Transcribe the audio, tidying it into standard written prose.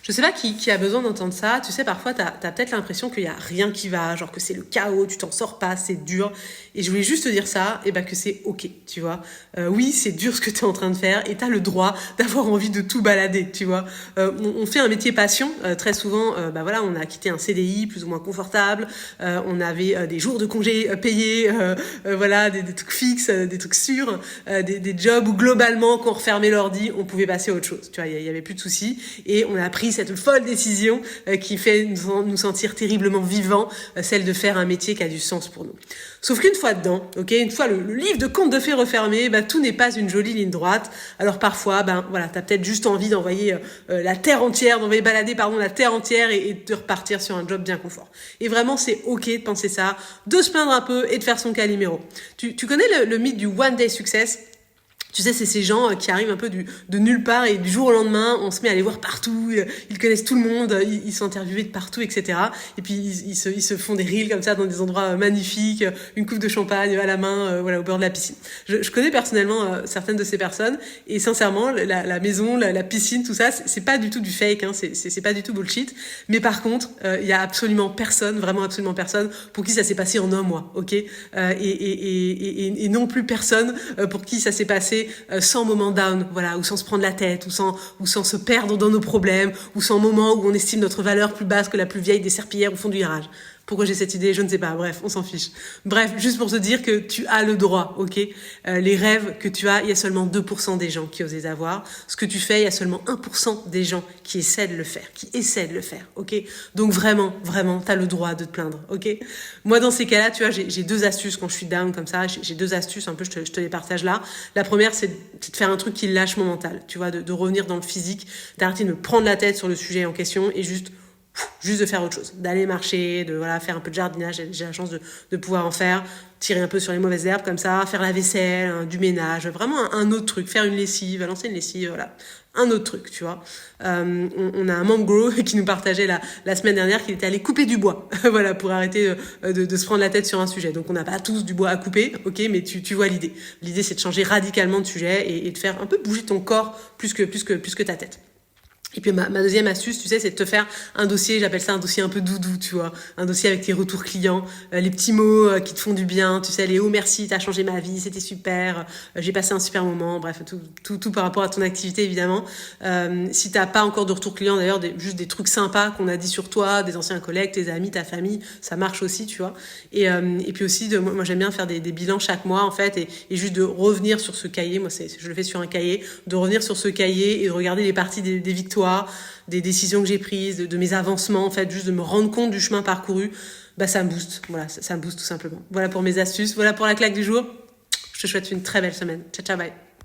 Je sais pas qui a besoin d'entendre ça. Tu sais, parfois, t'as peut-être l'impression qu'il y a rien qui va, genre que c'est le chaos, tu t'en sors pas, c'est dur. Et je voulais juste te dire ça, et que c'est ok, tu vois. Oui, c'est dur ce que t'es en train de faire, et t'as le droit d'avoir envie de tout balader, tu vois. On fait un métier passion. Très souvent, voilà, on a quitté un CDI plus ou moins confortable. On avait des jours de congé payés, voilà, des trucs fixes, des trucs sûrs, des jobs où globalement, quand on refermait l'ordi, on pouvait passer à autre chose. Tu vois, il y avait plus de soucis. Et on a pris cette folle décision qui fait nous sentir terriblement vivants, celle de faire un métier qui a du sens pour nous. Sauf qu'une fois dedans, une fois le livre de contes de fées refermé, tout n'est pas une jolie ligne droite. Alors parfois, voilà, t'as peut-être juste envie d'envoyer la terre entière, balader la terre entière et de repartir sur un job bien confort. Et vraiment, c'est ok de penser ça, de se plaindre un peu et de faire son Calimero. Tu connais le mythe du one day success? Tu sais, c'est ces gens qui arrivent un peu de nulle part et du jour au lendemain, on se met à les voir partout, ils connaissent tout le monde, ils sont interviewés de partout, etc. Et puis ils se font des reels comme ça dans des endroits magnifiques, une coupe de champagne à la main, voilà, au bord de la piscine. Je connais personnellement certaines de ces personnes et sincèrement, la maison, la piscine, tout ça, c'est pas du tout du fake, hein, c'est pas du tout bullshit. Mais par contre, il y a absolument personne, vraiment absolument personne, pour qui ça s'est passé en un mois, ok, et non plus personne pour qui ça s'est passé sans moment down, voilà, ou sans se prendre la tête, ou sans se perdre dans nos problèmes, ou sans moment où on estime notre valeur plus basse que la plus vieille des serpillères au fond du garage. Pourquoi j'ai cette idée, je ne sais pas. Bref, on s'en fiche. Bref, juste pour te dire que tu as le droit, ok. Les rêves que tu as, il y a seulement 2% des gens qui osent les avoir. Ce que tu fais, il y a seulement 1% des gens qui essaient de le faire, ok. Donc vraiment, t'as le droit de te plaindre, ok. Moi, dans ces cas-là, tu vois, j'ai 2 astuces quand je suis down comme ça. J'ai 2 astuces, un peu, je te les partage là. La première, c'est de faire un truc qui lâche mon mental, tu vois, de revenir dans le physique, d'arrêter de me prendre la tête sur le sujet en question et juste de faire autre chose, d'aller marcher, de faire un peu de jardinage, j'ai la chance de pouvoir en faire, tirer un peu sur les mauvaises herbes comme ça, faire la vaisselle, du ménage, vraiment un autre truc, faire une lessive, lancer une lessive, voilà, un autre truc, tu vois. On a un membre Grow qui nous partageait la semaine dernière qu'il était allé couper du bois, voilà, pour arrêter de se prendre la tête sur un sujet. Donc on n'a pas tous du bois à couper, ok, mais tu vois l'idée. L'idée, c'est de changer radicalement de sujet et de faire un peu bouger ton corps plus que ta tête. Et puis ma deuxième astuce, tu sais, c'est de te faire un dossier, j'appelle ça un dossier un peu doudou, tu vois, un dossier avec tes retours clients, les petits mots qui te font du bien, tu sais, les oh merci, t'as changé ma vie, c'était super, j'ai passé un super moment, bref, tout par rapport à ton activité évidemment. Si t'as pas encore de retours clients, d'ailleurs, juste des trucs sympas qu'on a dit sur toi, des anciens collègues, tes amis, ta famille, ça marche aussi, tu vois. Et puis aussi, moi j'aime bien faire des bilans chaque mois en fait, et juste de revenir sur ce cahier, moi je le fais sur un cahier, de revenir sur ce cahier et de regarder les parties des victoires, des décisions que j'ai prises, de mes avancements, en fait, juste de me rendre compte du chemin parcouru, ça me booste. Voilà, ça me booste tout simplement. Voilà pour mes astuces, voilà pour la claque du jour. Je te souhaite une très belle semaine. Ciao, ciao, bye.